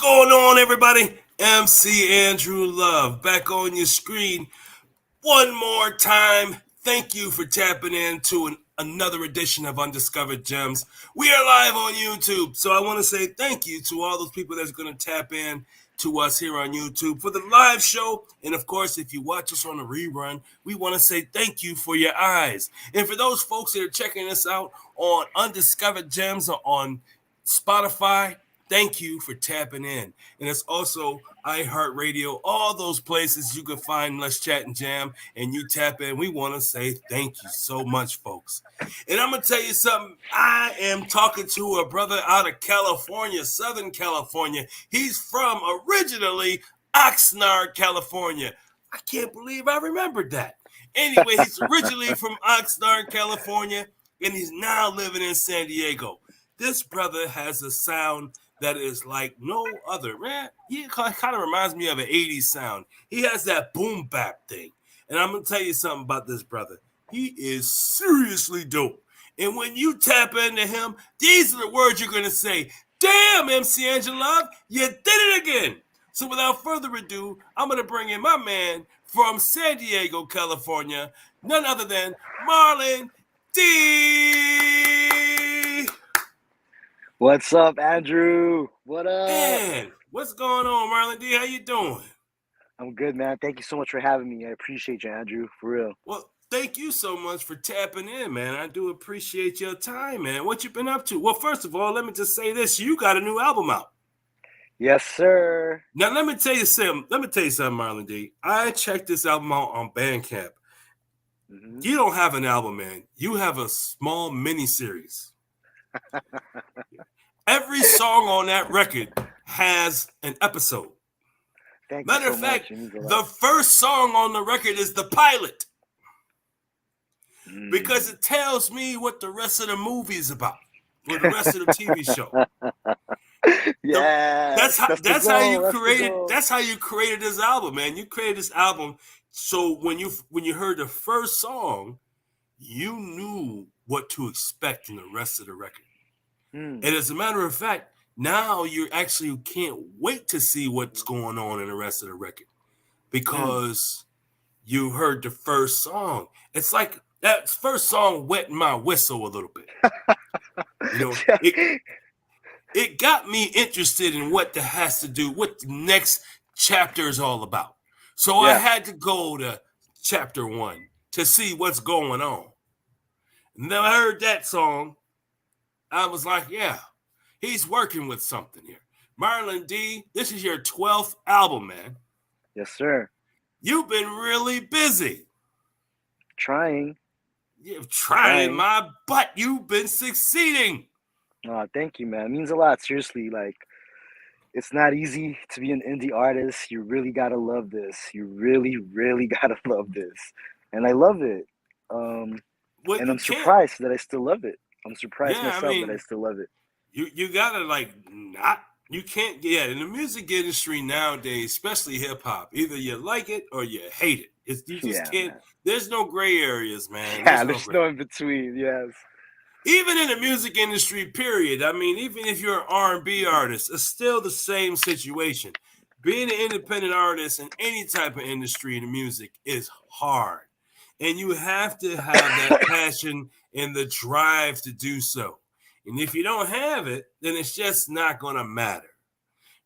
going on, everybody? MC Andrew Love back on your screen one more time. Thank you for tapping into another edition of Undiscovered Gems. We are live on YouTube, so I want to say thank you to all those people that's going to tap in to us here on YouTube for the live show. And of course, if you watch us on the rerun, we want to say thank you for your eyes. And for those folks that are checking us out on Undiscovered Gems on Spotify, thank you for tapping in. And it's also iHeartRadio, all those places you can find Let's Chat and Jam, and you tap in. We want to say thank you so much, folks. And I'm going to tell you something. I am talking to a brother out of California, Southern California. He's from originally Oxnard, California. I can't believe I remembered that. Anyway, he's originally from Oxnard, California, and he's now living in San Diego. This brother has a sound that is like no other, man. He kind of reminds me of an 80s sound. He has that boom bap thing. And I'm going to tell you something about this brother. He is seriously dope. And when you tap into him, these are the words you're going to say. Damn, MC Angela, you did it again. So without further ado, I'm going to bring in my man from San Diego, California, none other than Marlon D. What's up, Andrew? What up? Man, what's going on, Marlon D? How you doing? I'm good, man. Thank you so much for having me. I appreciate you, Andrew, for real. Well, thank you so much for tapping in, man. I do appreciate your time, man. What you been up to? Well, first of all, let me just say this. You got a new album out. Yes, sir. Now, let me tell you something, Marlon D. I checked this album out on Bandcamp. Mm-hmm. You don't have an album, man. You have a small mini-series. Every song on that record has an episode. Matter of fact, the first song on the record is the pilot. Because it tells me what the rest of the movie is about, or the rest of the TV show. Yeah, that's how you created this album, man. You created this album so when you heard the first song, you knew what to expect in the rest of the record. And as a matter of fact, now you actually can't wait to see what's going on in the rest of the record because you heard the first song. It's like that first song wet my whistle a little bit. You know, it got me interested in what that has to do, what the next chapter is all about. So I had to go to chapter 1 to see what's going on. And then I heard that song. I was like, yeah, he's working with something here. Marlon D, this is your 12th album, man. Yes, sir. You've been really busy. Trying. You're trying my butt. You've been succeeding. Oh, thank you, man. It means a lot. Seriously, like, it's not easy to be an indie artist. You really got to love this. You really, really got to love this. And I love it. And I'm surprised that I still love it. I'm surprised myself that I still love it. You gotta you can't in the music industry nowadays, especially hip hop, either you like it or you hate it. You just can't. Man. There's no gray areas, man. Yeah, there's no in between. Yes. Even in the music industry, period. I mean, even if you're an R&B artist, it's still the same situation. Being an independent artist in any type of industry in the music is hard. And you have to have that passion and the drive to do so. And if you don't have it, then it's just not going to matter.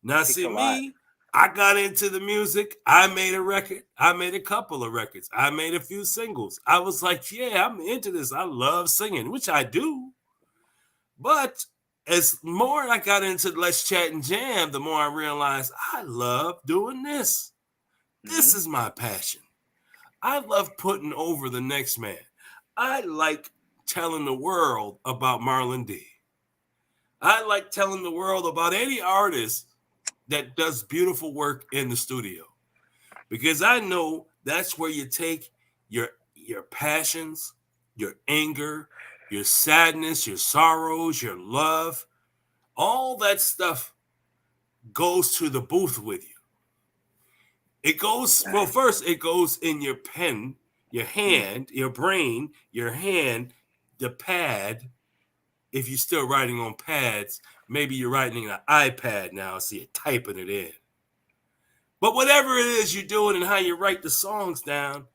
Now, see, me, I got into the music. I made a record. I made a couple of records. I made a few singles. I was like, yeah, I'm into this. I love singing, which I do. But as more I got into Let's Chat and Jam, the more I realized I love doing this. This is my passion. I love putting over the next man. I like telling the world about Marlon D. I like telling the world about any artist that does beautiful work in the studio. Because I know that's where you take your passions, your anger, your sadness, your sorrows, your love. All that stuff goes to the booth with you. It goes, well, first it goes in your pen, your hand, your brain, your hand, the pad, if you're still writing on pads, Maybe you're writing in an iPad now, so you're typing it in. But whatever it is you're doing and how you write the songs down,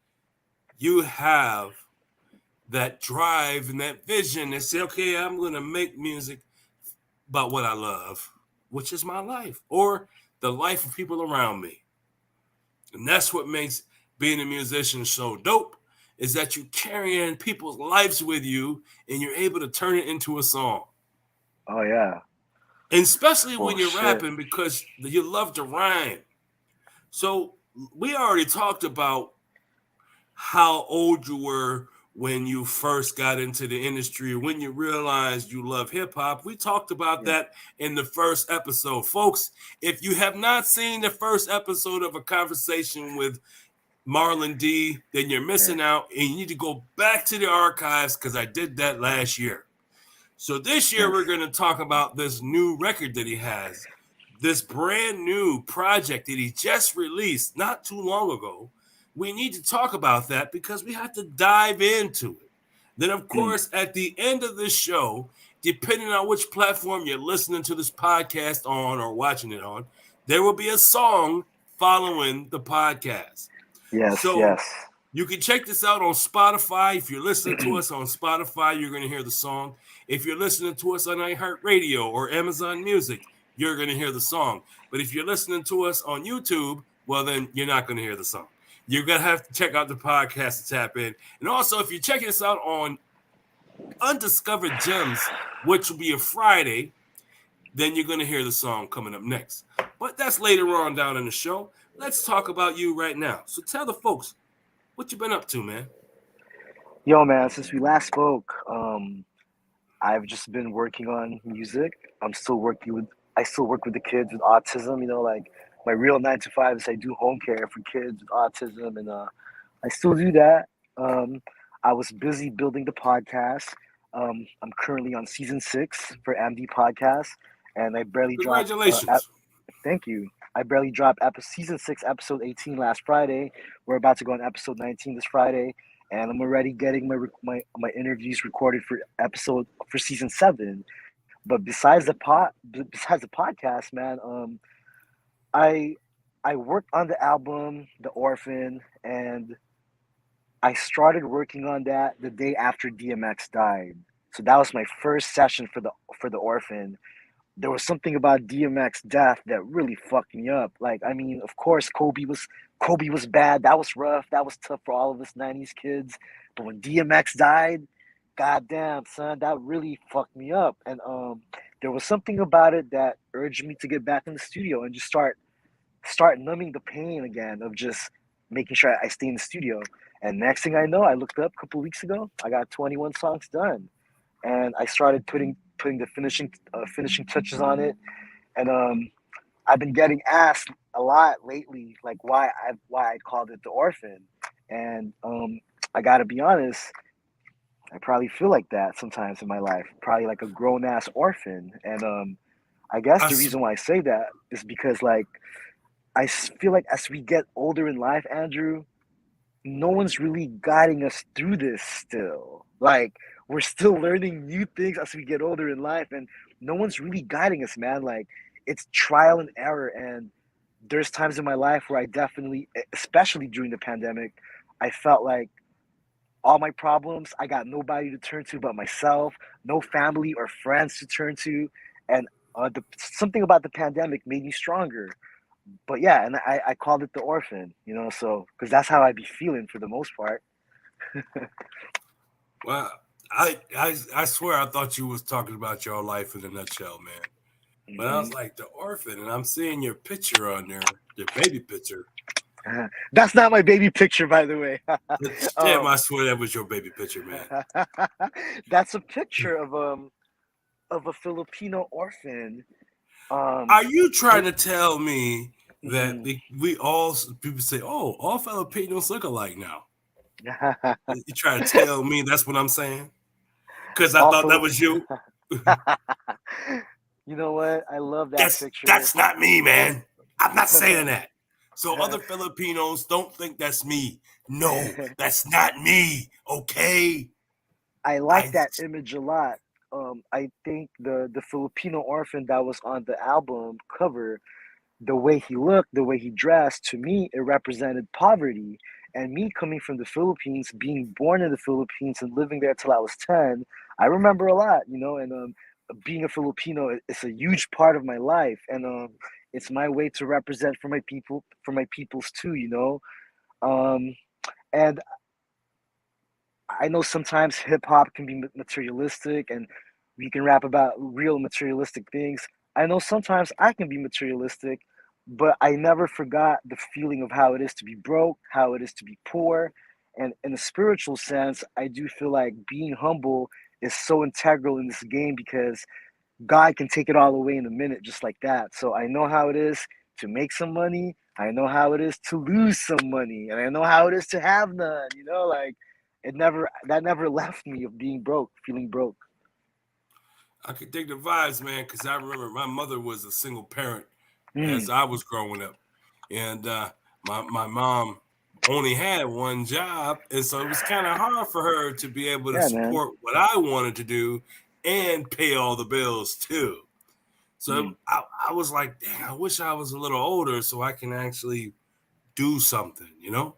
you have that drive and that vision that say, okay, I'm going to make music about what I love, which is my life or the life of people around me. And that's what makes being a musician so dope, is that you carrying people's lives with you and you're able to turn it into a song. Oh yeah. And especially Well, when you're shit. rapping because you love to rhyme. So we already talked about how old you were when you first got into the industry, when you realized you love hip hop. We talked about Yeah. that in the first episode. Folks, if you have not seen the first episode of a conversation with Marlon D, then you're Yeah. missing out and you need to go back to the archives because I did that last year. So this year Nice. we're going to talk about this new record that he has, this brand new project that he just released not too long ago. We need to talk about that because we have to dive into it. Then, of Mm. course, at the end of this show, depending on which platform you're listening to this podcast on or watching it on, there will be a song following the podcast. Yes. So Yes. you can check this out on Spotify. If you're listening to us on Spotify, you're going to hear the song. If you're listening to us on iHeartRadio or Amazon Music, you're going to hear the song. But if you're listening to us on YouTube, well, then you're not going to hear the song. You're going to have to check out the podcast to tap in. And also, if you're checking us out on Undiscovered Gems, which will be a Friday, then you're going to hear the song coming up next. But that's later on down in the show. Let's talk about you right now. So tell the folks, what you been up to, man? Yo, man. Since we last spoke, I've just been working on music. I'm still working with. I still work with the kids with autism. You know, like my real 9 to 5 is I do home care for kids with autism, and I still do that. Um, I was busy building the podcast. I'm currently on season 6 for MD podcast, and I barely dropped. Congratulations. Thank you. I barely dropped season 6, episode 18 last Friday. We're about to go on episode 19 this Friday, and I'm already getting my interviews recorded for season 7. But besides the podcast, man, I I worked on the album The Orphan, and I started working on that the day after DMX died. So that was my first session for the Orphan. There was something about DMX death that really fucked me up. Like, I mean, of course, Kobe was bad. That was rough. That was tough for all of us '90s kids. But when DMX died, goddamn son, that really fucked me up. And there was something about it that urged me to get back in the studio and just start numbing the pain again of just making sure I stay in the studio. And next thing I know, I looked up a couple weeks ago. I got 21 songs done, and I started putting the finishing touches on it. And I've been getting asked a lot lately, like why I called it The Orphan. And I gotta be honest, I probably feel like that sometimes in my life, probably like a grown ass orphan. And I guess I, the reason why I say that is because like feel like as we get older in life, Andrew, no one's really guiding us through this still. Like we're still learning new things as we get older in life, and no one's really guiding us, man. Like it's trial and error. And there's times in my life where I definitely, especially during the pandemic, I felt like all my problems, I got nobody to turn to but myself, no family or friends to turn to. And something about the pandemic made me stronger. But yeah, and I called it The Orphan, so because that's how I be feeling for the most part. well, I swear I thought you was talking about your life in a nutshell, man. But I Hmm. was like, the orphan, and I'm seeing your picture on there, your baby picture. That's not my baby picture, by the way. Damn, I um, swear that was your baby picture, man. that's a picture of a Filipino orphan. Um, Are you trying it, to tell me that mhm. we all people say, oh, all Filipinos look alike now? You trying to tell me that's what I'm saying? Because I All thought that Filip- was you. You know what? I love that That's picture. that's not me, man. I'm not saying that. So other Filipinos don't think that's me. No, that's not me. Okay. I like I that image a lot. I think the Filipino Orphan that was on the album cover, the way he looked, the way he dressed, to me, it represented poverty. And me coming from the Philippines, being born in the Philippines and living there till I was 10, I remember a lot, you know, and being a Filipino is a huge part of my life. And it's my way to represent for my people, for my peoples too, you know. Um, and I know sometimes hip hop can be materialistic and we can rap about real materialistic things. I know sometimes I can be materialistic, but I never forgot the feeling of how it is to be broke, how it is to be poor. And in a spiritual sense, I do feel like being humble is so integral in this game because God can take it all away in a minute just like that. So I know how it is to make some money. I know how it is to lose some money. And I know how it is to have none, you know, like that never left me of being broke, feeling broke. I could dig the vibes, man, because I remember my mother was a single parent as Mm, I was growing up, and my mom only had one job, and so it was kind of hard for her to be able to yeah, man. support what I wanted to do and pay all the bills too. So Mm, I was like, dang, I wish I was a little older so I can actually do something, you know?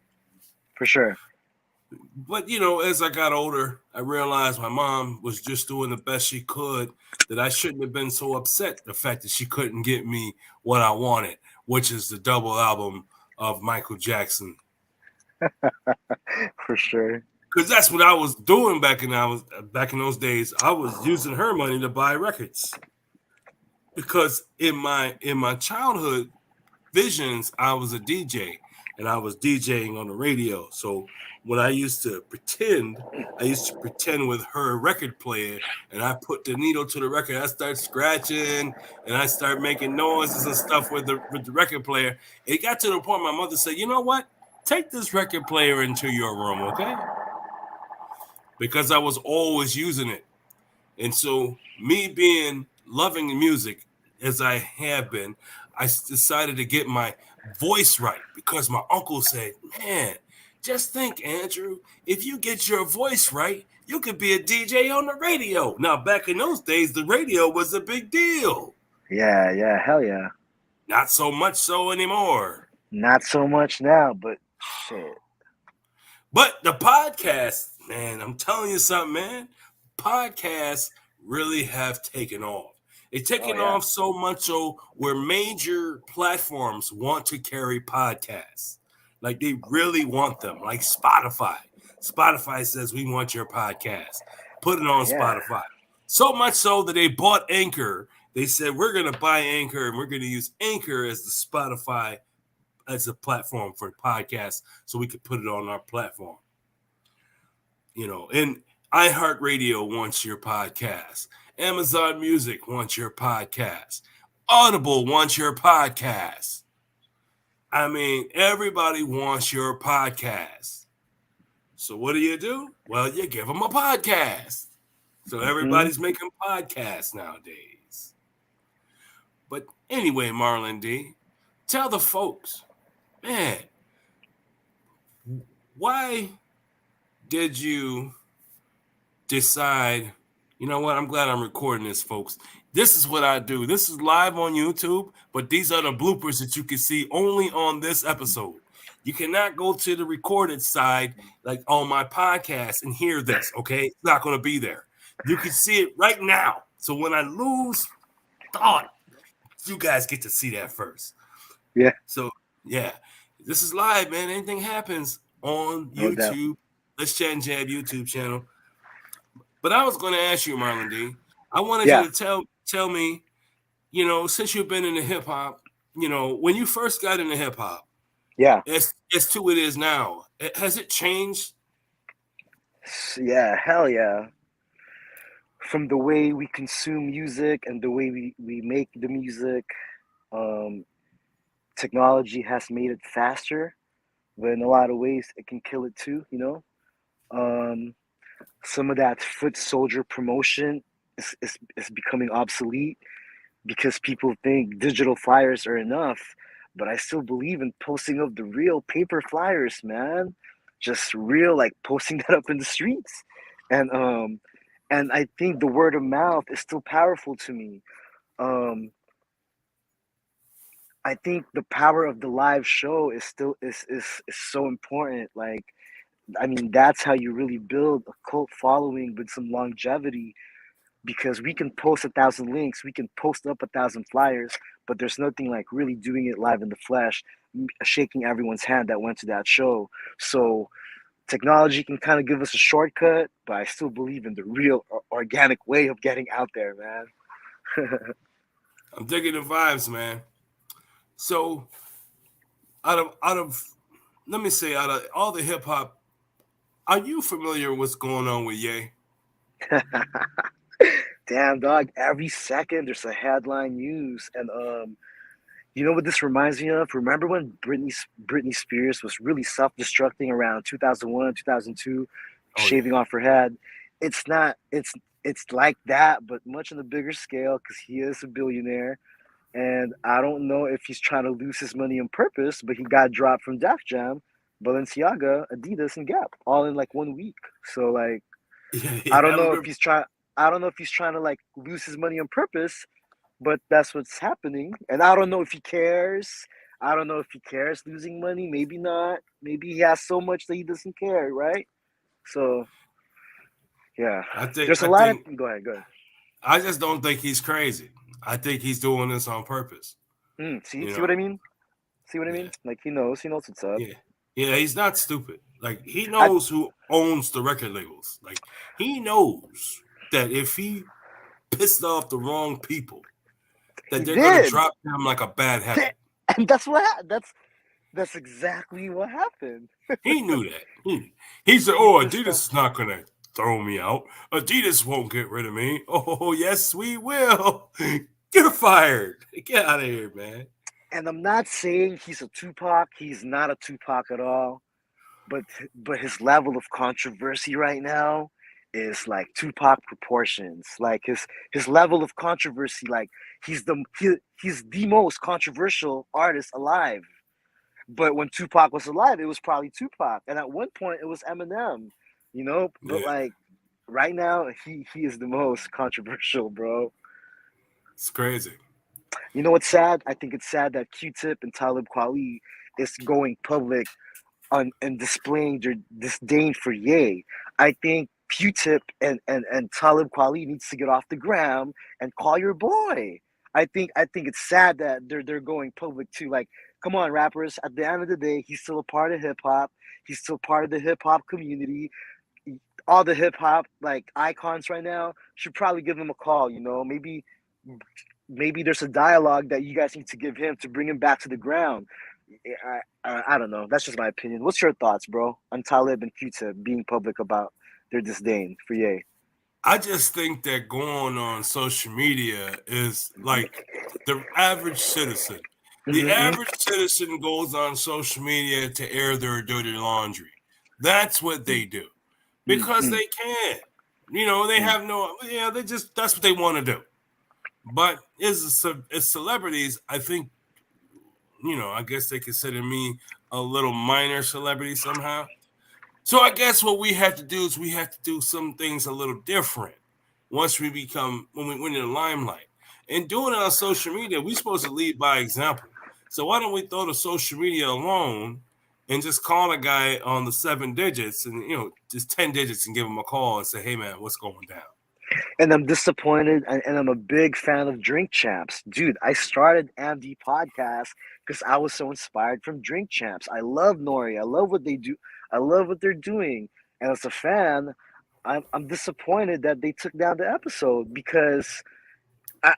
for sure. But, you know, as I got older, I realized my mom was just doing the best she could, that I shouldn't have been so upset the fact that she couldn't get me what I wanted, which is the double album of Michael Jackson. For sure. Because that's what I was doing back in those days. I was using her money to buy records. Because in my childhood, visions, I was a DJ and I was DJing on the radio. So when I used to pretend with her record player and I put the needle to the record. I start scratching and I start making noises and stuff with the record player. It got to the point my mother said, you know what? Take this record player into your room, okay? Because I was always using it. And so, me being loving music as I have been, I decided to get my voice right because my uncle said, man, just think, Andrew, if you get your voice right, you could be a DJ on the radio. Now, back in those days, the radio was a big deal. Yeah, yeah, hell yeah. Not so much so anymore. Not so much now, but shit. But the podcast, man, I'm telling you something, man. Podcasts really have taken off. They've Oh taken yeah. off so much so where major platforms want to carry podcasts. Like they really want them, like Spotify. Spotify says, we want your podcast. Put it on Yeah. Spotify. So much so that they bought Anchor. They said, we're going to buy Anchor and we're going to use Anchor as the Spotify as a platform for podcasts so we could put it on our platform. You know, and iHeartRadio wants your podcast. Amazon Music wants your podcast. Audible wants your podcast. I mean, everybody wants your podcast. So what do? Well, you give them a podcast. So Hmm. everybody's making podcasts nowadays. But anyway, Marlon D, tell the folks, man, why did you decide, you know what? I'm glad I'm recording this, folks. This is what I do. This is live on YouTube, but these are the bloopers that you can see only on this episode. You cannot go to the recorded side like on my podcast and hear this, okay? It's not going to be there. You can see it right now. So when I lose thought, you guys get to see that first. Yeah, So, yeah, this is live, man. Anything happens on no doubt. YouTube. Let's Chat and Jab YouTube channel. But I was going to ask you, Marlon D. I wanted Yeah, you to tell me, you know, since you've been into hip hop, you know, when you first got into hip hop, yeah, as to it is now, has it changed? yeah, hell yeah. From the way we consume music and the way we make the music, um, technology has made it faster, but in a lot of ways it can kill it too, you know? Um, some of that foot soldier promotion is becoming obsolete because people think digital flyers are enough. But I still believe in posting of the real paper flyers, man. Just real, like posting that up in the streets. And And I think the word of mouth is still powerful to me. Um, I think the power of the live show is still is so important. Like, I mean, that's how you really build a cult following with some longevity. Because we can post 1,000 links, we can post up 1,000 flyers, but there's nothing like really doing it live in the flesh, shaking everyone's hand that went to that show. So technology can kind of give us a shortcut, but I still believe in the real organic way of getting out there, man. I'm digging the vibes, man. So out of let me say out of all the hip hop, are you familiar with what's going on with Ye? Damn, dog. Every second there's a headline news, and you know what this reminds me of? Remember when Britney Spears was really self-destructing around 2001, 2002, Oh yeah. shaving off her head? It's not. It's like that, but much on a bigger scale because he is a billionaire, and I don't know if he's trying to lose his money on purpose, but he got dropped from Def Jam, Balenciaga, Adidas, and Gap all in like 1 week. So like Yeah, I yeah, I don't know if remember. he's trying. I don't know if he's trying to like lose his money on purpose, but that's what's happening. And I don't know if he cares. I don't know if he cares losing money. Maybe not. Maybe he has so much that he doesn't care, right? So yeah, I think there's a I lot of. think Go ahead, go ahead. I just don't think he's crazy. I think he's doing this on purpose. See, You see know. what I mean? See what I Yeah. mean? Like he knows what's up. Yeah. Yeah, he's not stupid. Like he I knows who owns the record labels. Like he knows that if he pissed off the wrong people, he that they're gonna did, drop him like a bad habit. and that's what that's exactly what happened. He knew that. He said, He "Oh, pissed off. Adidas is not gonna throw me out. Adidas won't get rid of me. Oh, yes, we will. Get fired. Get out of here, man." And I'm not saying he's a Tupac. He's not a Tupac at all. but but his level of controversy right now is like Tupac proportions. Like his level of controversy, like he's the most controversial artist alive. But when Tupac was alive, it was probably Tupac, and at one point it was Eminem. You know, but Yeah, like right now, he is the most controversial, bro. it's crazy. You know what's sad? I think it's sad that Q-Tip and Talib Kweli is going public on and displaying their disdain for Ye. I think Q-Tip and Talib Kweli needs to get off the gram and call your boy. I think it's sad that they're going public too. Like, come on, rappers. At the end of the day, he's still a part of hip hop. He's still part of the hip hop community. All the hip hop like icons right now should probably give him a call. You know, maybe there's a dialogue that you guys need to give him to bring him back to the ground. I don't know. That's just my opinion. What's your thoughts, bro, on Talib and Q-Tip being public about their disdain for Ye? I just think that going on social media is like the average citizen. The Mm-hmm, average citizen goes on social media to air their dirty laundry. That's what they do because mm-hmm, they can. You know, they have no. Yeah, they just that's what they want to do. But as celebrities, I think I guess they consider me a little minor celebrity somehow. So I guess what we have to do is we have to do some things a little different once we become when we win in the limelight. And doing it on social media, we're supposed to lead by example. So why don't we throw the social media alone and just call a guy on the 7 digits and just 10 digits and give him a call and say, "Hey man, what's going down?" And I'm disappointed, and I'm a big fan of Drink Champs. Dude, I started MD podcast because I was so inspired from Drink Champs. I love Nori. I love what they do. I love what they're doing. And as a fan, I'm disappointed that they took down the episode because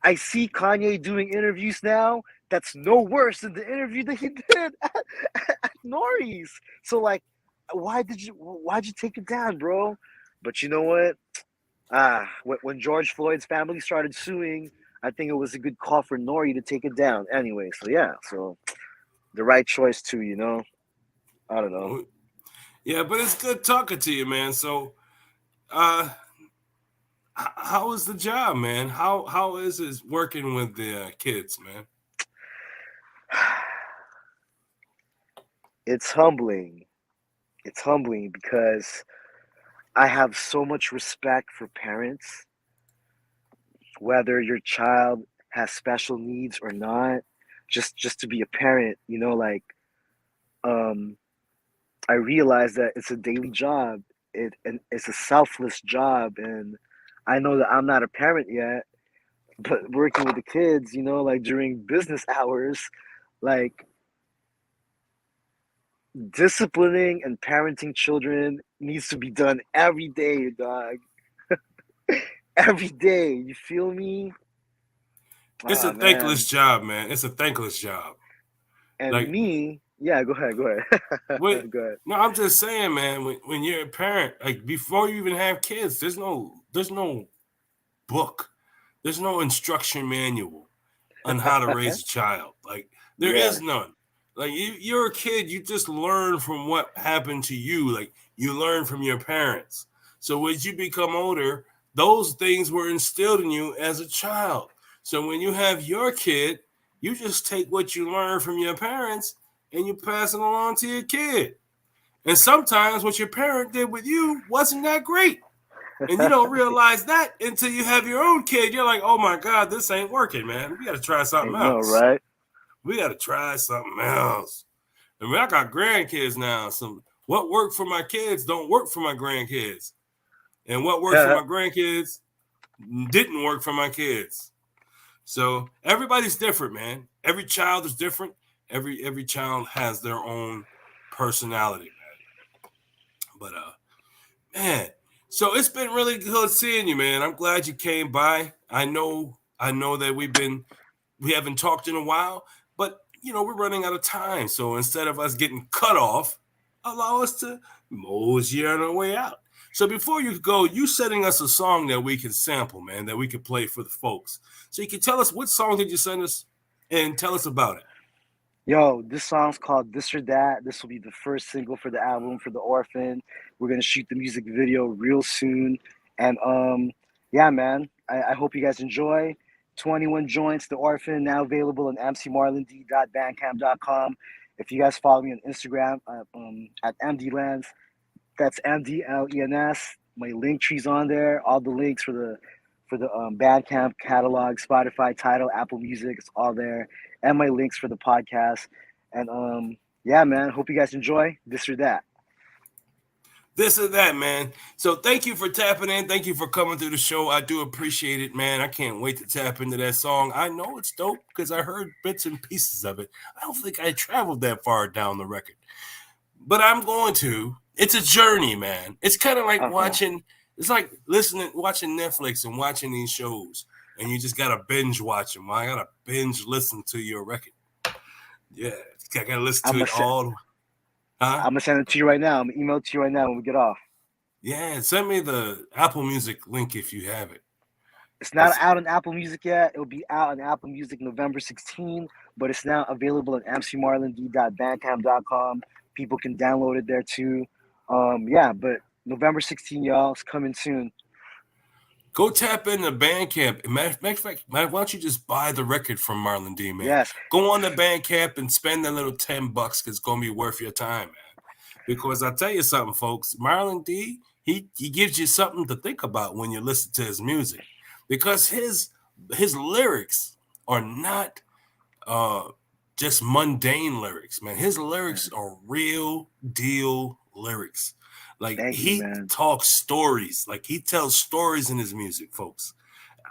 I see Kanye doing interviews now that's no worse than the interview that he did at Nori's. So like, why'd you take it down, bro? But you know what? When George Floyd's family started suing, I think it was a good call for Nori to take it down. Anyway, so yeah, so the right choice too. You know, I don't know. Yeah, but it's good talking to you, man. So, uh, how is the job, man? How is it working with the kids, man? It's humbling. It's humbling because I have so much respect for parents, whether your child has special needs or not. Just to be a parent, like um, I realize that it's a daily job. It's a selfless job, and I know that I'm not a parent yet, but working with the kids, like during business hours, like disciplining and parenting children needs to be done every day, dog. Every day. You feel me? It's a Oh thankless man. job, man. It's a thankless job. And Like, me, yeah, go ahead, go ahead. when, Go ahead. no, I'm just saying, man. When you're a parent, like before you even have kids, there's no book, there's no instruction manual on how to raise a child. Like there is Yeah. none. Like you're a kid, you just learn from what happened to you. Like you learn from your parents. So as you become older, those things were instilled in you as a child. So when you have your kid, you just take what you learn from your parents and you pass it along to your kid. And sometimes what your parent did with you wasn't that great. And you don't realize that until you have your own kid. You're like, oh my God, this ain't working, man. We got to try I something know, else. right? We got to try something else. I mean, I got grandkids now. So what worked for my kids don't work for my grandkids. And what worked for my grandkids didn't work for my kids. So everybody's different, man. Every child is different. Every child has their own personality, man. But man, so it's been really good seeing you, man. I'm glad you came by. I know that we haven't talked in a while, but we're running out of time. So instead of us getting cut off, allow us to mosey on our way out. So before you go, you setting us a song that we can sample, man, that we can play for the folks. So you can tell us what song did you send us and tell us about it. Yo, this song's called This or That. This will be the first single for the album for the Orphan. We're gonna shoot the music video real soon. And yeah, man. I hope you guys enjoy. 21 Joints, the Orphan, now available on mcmarlond.bandcamp.com. If you guys follow me on Instagram at mdlens, that's MDLENS. My link tree's on there. All the links for the Bandcamp catalog, Spotify, Tidal, Apple Music, it's all there, and my links for the podcast. And yeah, man, hope you guys enjoy This or That. This or that, man. So thank you for tapping in. Thank you for coming through the show. I do appreciate it, man. I can't wait to tap into that song. I know it's dope because I heard bits and pieces of it. I don't think I traveled that far down the record, but I'm going to. It's a journey, man. It's kind of like Uh-huh. watching. It's like watching Netflix and watching these shows, and you just gotta binge watch them. I gotta binge listen to your record. Yeah, I gotta listen I'm to gonna it se- all. Huh? I'm gonna send it to you right now. I'm gonna email it to you right now when we get off. Yeah, send me the Apple Music link if you have it. It's not out on Apple Music yet. It'll be out on Apple Music November 16, but it's now available at mcmarlond.bandcamp.com. People can download it there too. Yeah, but November 16, y'all, it's coming soon. Go tap into Bandcamp. Matter of fact, why don't you just buy the record from Marlon D, man? Yes. Go on the Bandcamp and spend that little $10 because it's gonna be worth your time, man. Because I'll tell you something, folks. Marlon D, he gives you something to think about when you listen to his music. Because his lyrics are not uh just mundane lyrics, man. His lyrics are real deal lyrics. Like Thank you, he man. talks stories. Like he tells stories in his music, folks.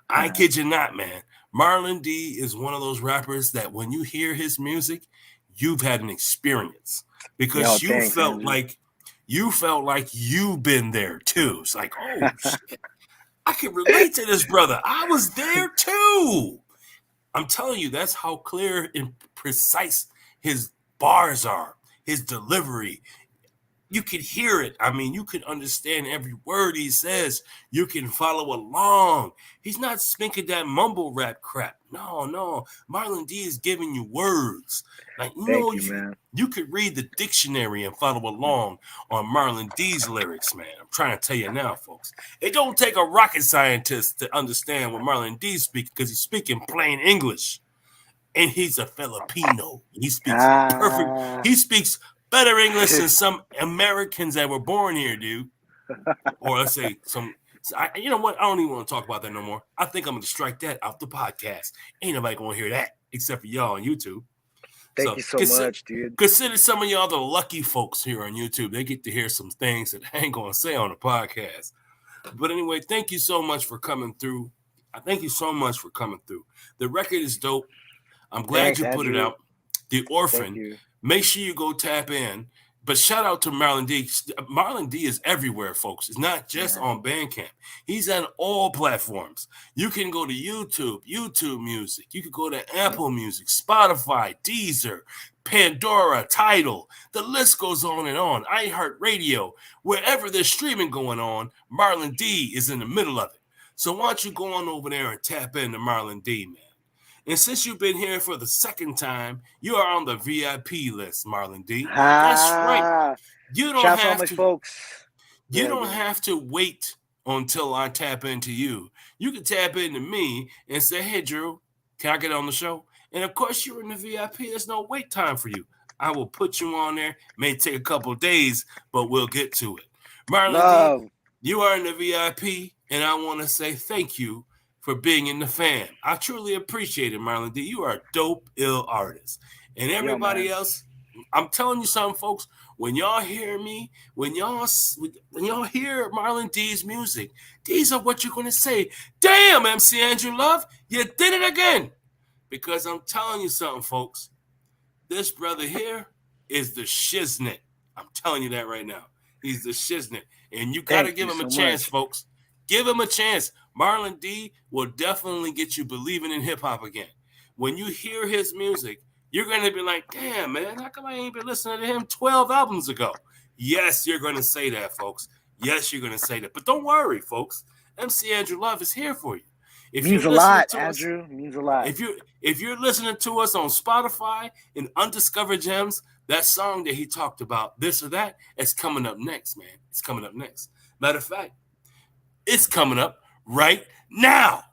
I kid you not, man. Marlon D is one of those rappers that when you hear his music, you've had an experience Yo, because thanks, Andrew. you felt like you've been there too. It's like, oh shit, I can relate to this brother. I was there too. I'm telling you, that's how clear and precise his bars are, his delivery. You could hear it. I mean, you could understand every word he says. You can follow along. He's not speaking that mumble rap crap. No, no. Marlon D is giving you words. Like, Thank you, man. you could read the dictionary and follow along on Marlon D's lyrics, man. I'm trying to tell you now, folks. It don't take a rocket scientist to understand what Marlon D speaks because he's speaking plain English. And he's a Filipino. He speaks perfect. Ah, He speaks better English than some Americans that were born here, dude. or let's say some. You know what? I don't even want to talk about that no more. I think I'm going to strike that out the podcast. Ain't nobody going to hear that except for y'all on YouTube. Thank So you so much, dude. consider some of y'all the lucky folks here on YouTube. They get to hear some things that I ain't going to say on the podcast. But anyway, thank you so much for coming through. I thank you so much for coming through. The record is dope. I'm glad Thanks, you put it Andrew. out. The Thank Orphan. you. Make sure you go tap in. But shout out to Marlon D. Marlon D is everywhere, folks. It's not just Yeah. on Bandcamp. He's on all platforms. You can go to YouTube Music. You can go to Apple Music, Spotify, Deezer, Pandora, Tidal. The list goes on and on. iHeartRadio. Wherever there's streaming going on, Marlon D is in the middle of it. So why don't you go on over there and tap into Marlon D, man? And since you've been here for the second time, you are on the VIP list, Marlon D. That's right. Ah, You don't shouts to all have my to folks. you Yeah, don't yeah. have to wait until I tap into you. You can tap into me and say, "Hey Drew, can I get on the show?" And of course you're in the VIP. There's no wait time for you. I will put you on there. May take a couple of days, but we'll get to it. Marlon D, Love. you are in the VIP, and I want to say thank you for being in the fam. I truly appreciate it, Marlon D. You are a dope, ill artist. And Yo, everybody man. else, I'm telling you something, folks. When y'all hear me, when y'all hear Marlon D's music, these are what you're gonna say. Damn, MC Andrew Love, you did it again. Because I'm telling you something, folks. This brother here is the shiznit. I'm telling you that right now. He's the shiznit. And you got to Thank give you him a so chance, much. folks. Give him a chance. Marlon D will definitely get you believing in hip hop again. When you hear his music, you're going to be like, damn, man, how come I ain't been listening to him 12 albums ago? Yes, you're going to say that, folks. Yes, you're going to say that. But don't worry, folks. MC Andrew Love is here for you. If Means you're a listening lot, to us, Andrew. Means a lot. if you're listening to us on Spotify and Undiscovered Gems, that song that he talked about, this or that, is coming up next, man. It's coming up next. Matter of fact, it's coming up right now.